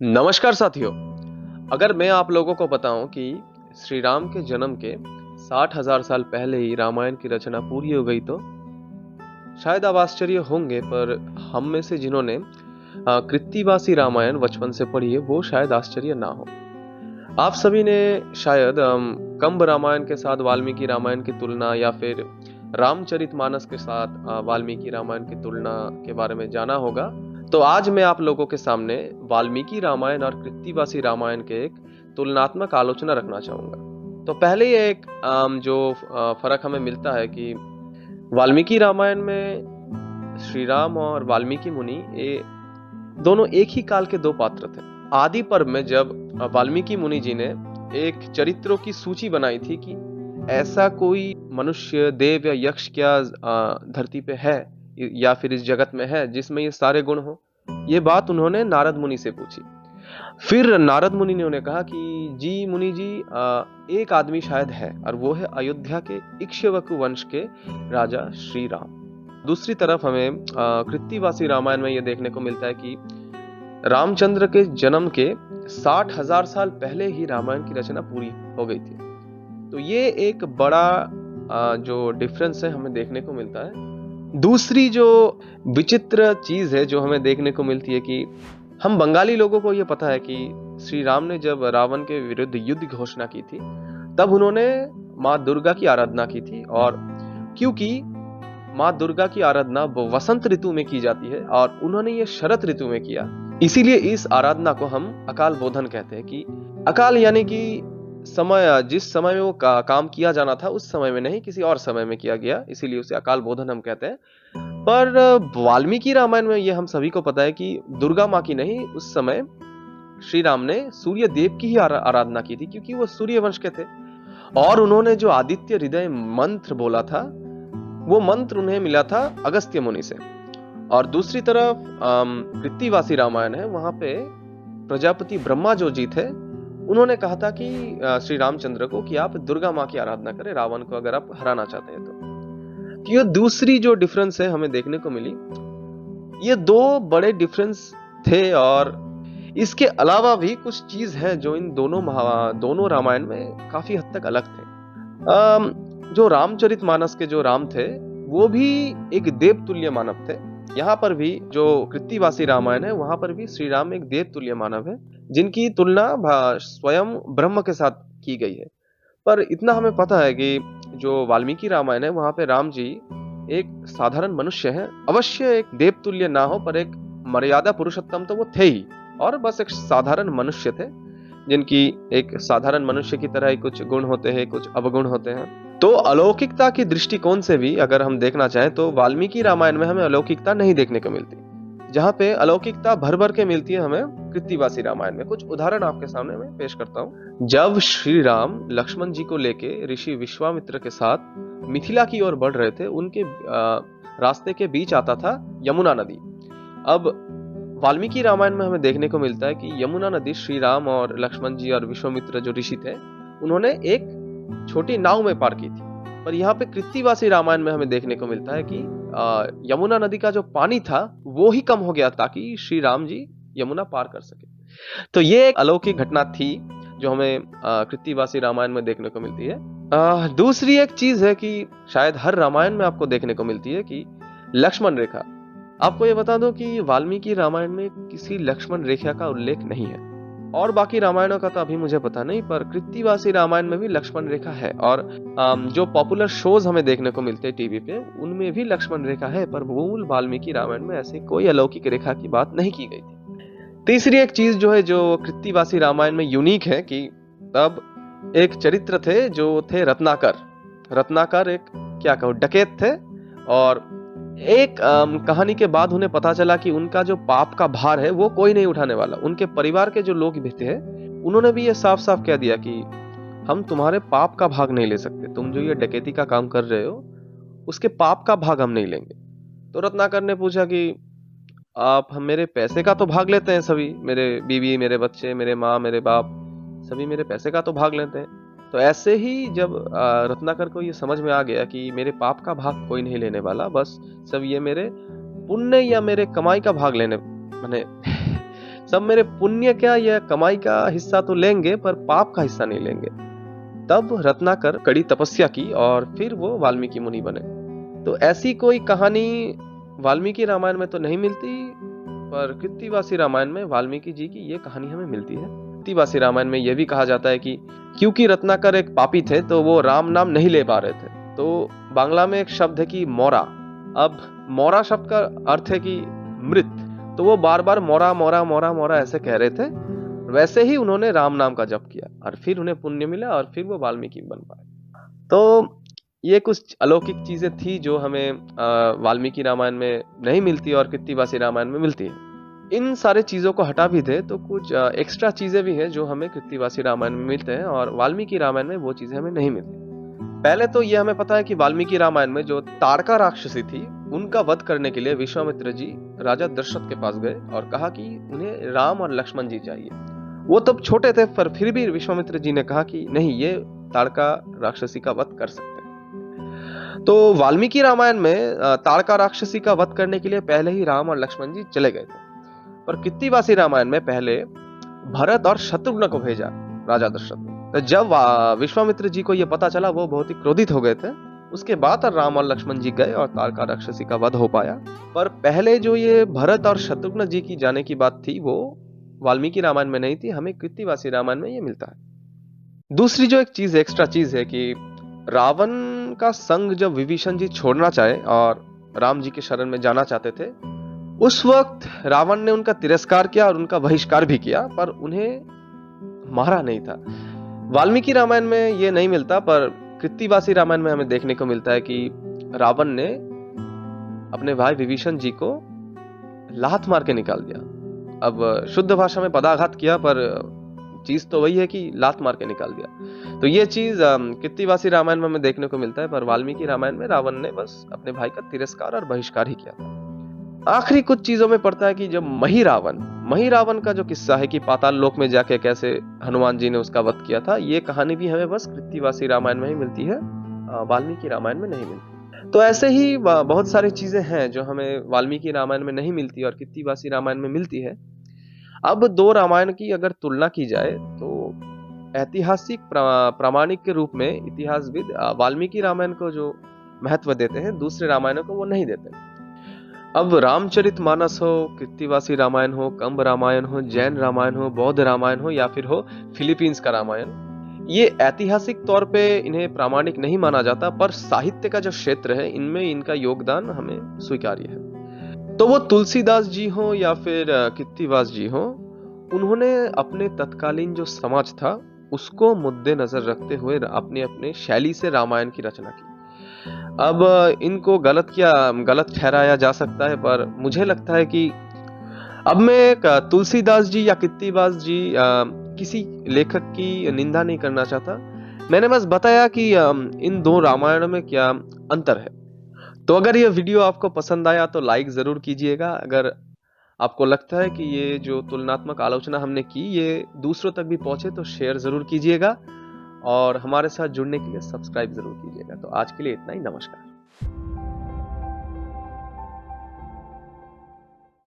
नमस्कार साथियों। अगर मैं आप लोगों को बताऊं कि श्री राम के जन्म के 60,000 साल पहले ही रामायण की रचना पूरी हो गई तो शायद आप आश्चर्य होंगे, पर हम में से जिन्होंने कृत्तिवासी रामायण बचपन से पढ़ी है वो शायद आश्चर्य ना हो। आप सभी ने शायद कंब रामायण के साथ वाल्मीकि रामायण की तुलना या फिर रामचरितमानस के साथ वाल्मीकि रामायण की तुलना के बारे में जाना होगा। तो आज मैं आप लोगों के सामने वाल्मीकि रामायण और कृत्तिवासी रामायण के एक तुलनात्मक आलोचना रखना चाहूंगा। तो पहले ही एक जो फर्क हमें मिलता है कि वाल्मीकि रामायण में श्री राम और वाल्मीकि मुनि ये दोनों एक ही काल के दो पात्र थे। आदि पर्व में जब वाल्मीकि मुनि जी ने एक चरित्रों की सूची बनाई थी कि ऐसा कोई मनुष्य, देव या यक्ष क्या धरती पे है या फिर इस जगत में है जिसमें ये सारे गुण हो, ये बात उन्होंने नारद मुनि से पूछी। फिर नारद मुनि ने उन्हें कहा कि जी मुनि जी, एक आदमी शायद है और वो है अयोध्या के इक्ष्वाकु वंश के राजा श्री राम। दूसरी तरफ हमें कृत्तिवासी रामायण में यह देखने को मिलता है कि रामचंद्र के जन्म के 60,000 साल पहले ही रामायण की रचना पूरी हो गई थी। तो ये एक बड़ा जो डिफरेंस है हमें देखने को मिलता है। दूसरी जो विचित्र चीज है जो हमें देखने को मिलती है कि हम बंगाली लोगों को यह पता है कि श्री राम ने जब रावण के विरुद्ध युद्ध घोषणा की थी तब उन्होंने माँ दुर्गा की आराधना की थी, और क्योंकि माँ दुर्गा की आराधना वसंत ऋतु में की जाती है और उन्होंने ये शरद ऋतु में किया, इसीलिए इस आराधना को हम अकाल बोधन कहते हैं। कि अकाल यानी कि समय, जिस समय में वो काम किया जाना था उस समय में नहीं, किसी और समय में किया गया, इसीलिए उसे अकाल बोधन हम कहते हैं। पर वाल्मीकि रामायण में ये हम सभी को पता है कि दुर्गा माँ की नहीं, उस समय श्री राम ने सूर्य देव की ही आराधना की थी, क्योंकि वो सूर्य वंश के थे और उन्होंने जो आदित्य हृदय मंत्र बोला था वो मंत्र उन्हें मिला था अगस्त्य मुनि से। और दूसरी तरफ कृत्तिवासी रामायण है, वहां पे प्रजापति ब्रह्मा जो जी थे उन्होंने कहा था कि श्री रामचंद्र को कि आप दुर्गा माँ की आराधना करें रावण को, अगर आप हराना चाहते हैं तो। ये दूसरी जो डिफरेंस है हमें देखने को मिली। ये दो बड़े डिफरेंस थे और इसके अलावा भी कुछ चीज है जो इन दोनों रामायण में काफी हद तक अलग थे। जो रामचरितमानस के जो राम थे वो भी एक देवतुल्य मानव थे। यहाँ पर भी जो कृत्तिवासी रामायण है वहां पर भी श्री राम एक देवतुल्य मानव है जिनकी तुलना स्वयं ब्रह्म के साथ की गई है। पर इतना हमें पता है कि जो वाल्मीकि रामायण है वहां पे राम जी एक साधारण मनुष्य है। अवश्य एक देवतुल्य ना हो पर एक मर्यादा पुरुषोत्तम तो वो थे ही, और बस एक साधारण मनुष्य थे जिनकी एक साधारण मनुष्य की तरह ही कुछ गुण होते हैं, कुछ अवगुण होते हैं। तो अलौकिकता की दृष्टिकोण से भी अगर हम देखना चाहें तो वाल्मीकि रामायण में हमें अलौकिकता नहीं देखने को मिलती, जहां पे अलौकिकता भर भर के मिलती है हमें कृत्तिवासी रामायण में। कुछ उदाहरण आपके सामने मैं पेश करता हूँ। जब श्री राम लक्ष्मण जी को लेके ऋषि विश्वामित्र के साथ मिथिला की ओर बढ़ रहे थे, उनके रास्ते के बीच आता था यमुना नदी। अब वाल्मीकि रामायण में हमें देखने को मिलता है कि यमुना नदी श्री राम और लक्ष्मण जी और विश्वामित्र जो ऋषि थे उन्होंने एक छोटी नाव में पार की थी। पर यहाँ पे कृत्तिवासी रामायण में हमें देखने को मिलता है कि यमुना नदी का जो पानी था वो ही कम हो गया ताकि श्री राम जी यमुना पार कर सके। तो ये एक अलौकिक घटना थी जो हमें कृत्तिवासी रामायण में देखने को मिलती है। दूसरी एक चीज है कि शायद हर रामायण में आपको देखने को मिलती है कि लक्ष्मण रेखा। आपको ये बता दो कि वाल्मीकि रामायण में किसी लक्ष्मण रेखा का उल्लेख नहीं है, और बाकी रामायणों का तो अभी मुझे पता नहीं, पर कृत्तिवासी रामायण में भी लक्ष्मण रेखा है। और जो पॉपुलर शोज हमें देखने को मिलते हैं टीवी पे उनमें भी लक्ष्मण रेखा है, पर मूल वाल्मीकि रामायण में ऐसी कोई अलौकिक रेखा की बात नहीं की गई थी। तीसरी एक चीज जो है जो कृत्तिवासी रामायण में यूनिक है कि तब एक चरित्र थे जो थे रत्नाकर। रत्नाकर एक क्या कहूँ डकैत थे, और एक कहानी के बाद उन्हें पता चला कि उनका जो पाप का भार है वो कोई नहीं उठाने वाला। उनके परिवार के जो लोग भी थे उन्होंने भी ये साफ साफ कह दिया कि हम तुम्हारे पाप का भाग नहीं ले सकते, तुम जो ये डकैती का काम कर रहे हो उसके पाप का भाग हम नहीं लेंगे। तो रत्नाकर ने पूछा कि आप हम मेरे पैसे का तो भाग लेते हैं सभी, मेरे बीवी, मेरे बच्चे, मेरे माँ, मेरे बाप, सभी मेरे पैसे का तो भाग लेते हैं। तो ऐसे ही जब रत्नाकर को ये समझ में आ गया कि मेरे पाप का भाग कोई नहीं लेने वाला, बस सब ये मेरे पुण्य या मेरे कमाई का भाग लेने, माने सब मेरे पुण्य क्या या कमाई का हिस्सा तो लेंगे पर पाप का हिस्सा नहीं लेंगे। तब रत्नाकर कड़ी तपस्या की और फिर वो वाल्मीकि मुनि बने। तो ऐसी कोई कहानी वाल्मीकि रामायण में तो नहीं मिलती, पर कृत्तिवासी रामायण में वाल्मीकि जी की ये कहानी हमें मिलती है। कृत्तिवासी रामायण में यह भी कहा जाता है कि क्योंकि रत्नाकर एक पापी थे तो वो राम नाम नहीं ले पा रहे थे। तो बांग्ला में एक शब्द है कि मोरा। अब मोरा शब्द का अर्थ है कि मृत, तो वो बार बार मोरा मोरा मोरा मोरा ऐसे कह रहे थे। वैसे ही उन्होंने राम नाम का जप किया और फिर उन्हें पुण्य मिला और फिर वो वाल्मीकि बन पाए। तो ये कुछ अलौकिक चीजें थी जो हमें वाल्मीकि रामायण में नहीं मिलती और कृत्तिवासी रामायण में मिलती है। इन सारे चीजों को हटा भी दे तो कुछ एक्स्ट्रा चीजें भी हैं जो हमें कृत्तिवासी रामायण में मिलते हैं और वाल्मीकि रामायण में वो चीजें हमें नहीं मिलती। पहले तो ये हमें पता है कि वाल्मीकि रामायण में जो ताड़का राक्षसी थी उनका वध करने के लिए विश्वामित्र जी राजा दशरथ के पास गए और कहा कि उन्हें राम और लक्ष्मण जी चाहिए। वो तब छोटे थे पर फिर भी विश्वामित्र जी ने कहा कि नहीं, ये ताड़का राक्षसी का वध कर सकते हैं। तो वाल्मीकि रामायण में ताड़का राक्षसी का वध करने के लिए पहले ही राम और लक्ष्मण जी चले गए थे, पर कृत्तिवासी रामायण में पहले भरत और शत्रुघ्न को भेजा राजा दशरथ ने। तो जब विश्वामित्र जी को यह पता चला वो बहुत ही क्रोधित हो गए थे। उसके बाद राम और लक्ष्मण जी गए और ताड़का राक्षसी का वध हो पाया। पर पहले जो ये भरत और शत्रुघ्न जी की जाने की बात थी वो वाल्मीकि रामायण में नहीं थी, हमें कृत्तिवासी रामायण में ये मिलता है। दूसरी जो एक चीज एक्स्ट्रा चीज है कि रावण का संग जब विभीषण जी छोड़ना चाहे और राम जी के शरण में जाना चाहते थे, उस वक्त रावण ने उनका तिरस्कार किया और उनका बहिष्कार भी किया, पर उन्हें मारा नहीं था। वाल्मीकि रामायण में ये नहीं मिलता, पर कृत्तिवासी रामायण में हमें देखने को मिलता है कि रावण ने अपने भाई विभीषण जी को लात मार के निकाल दिया। अब शुद्ध भाषा में पदाघात किया, पर चीज तो वही है कि लात मार के निकाल दिया। तो ये चीज कृत्तिवासी रामायण में हमें देखने को मिलता है, पर वाल्मीकि रामायण में रावण ने बस अपने भाई का तिरस्कार और बहिष्कार ही किया था। आखिरी कुछ चीजों में पड़ता है कि जब मही रावण का जो किस्सा है कि पाताल लोक में जाके कैसे हनुमान जी ने उसका वध किया था, ये कहानी भी हमें बस कृत्तिवासी रामायण में ही मिलती है, वाल्मीकि रामायण में नहीं मिलती। तो ऐसे ही बहुत सारी चीजें हैं जो हमें वाल्मीकि रामायण में नहीं मिलती और कृत्तिवासी रामायण में मिलती है। अब दो रामायण की अगर तुलना की जाए तो ऐतिहासिक प्रामाणिक के रूप में इतिहासविद वाल्मीकि रामायण को जो महत्व देते हैं, दूसरे रामायणों को वो नहीं देते। अब रामचरितमानस हो, कृत्तिवासी रामायण हो, कंब रामायण हो, जैन रामायण हो, बौद्ध रामायण हो या फिर हो फिलीपींस का रामायण, ये ऐतिहासिक तौर पे इन्हें प्रामाणिक नहीं माना जाता, पर साहित्य का जो क्षेत्र है इनमें इनका योगदान हमें स्वीकार्य है। तो वो तुलसीदास जी हो या फिर कृत्तिवास जी हो, उन्होंने अपने तत्कालीन जो समाज था उसको मुद्दे नजर रखते हुए अपने अपने शैली से रामायण की रचना की। अब इनको गलत ठहराया जा सकता है, पर मुझे लगता है कि अब मैं तुलसीदास जी या कृत्तिवास जी किसी लेखक की निंदा नहीं करना चाहता। मैंने बस बताया कि इन दो रामायणों में क्या अंतर है। तो अगर ये वीडियो आपको पसंद आया तो लाइक जरूर कीजिएगा। अगर आपको लगता है कि ये जो तुलनात्मक आलोचना हमने की ये दूसरों तक भी पहुंचे तो शेयर जरूर कीजिएगा और हमारे साथ जुड़ने के लिए सब्सक्राइब जरूर कीजिएगा। तो आज के लिए इतना ही, नमस्कार।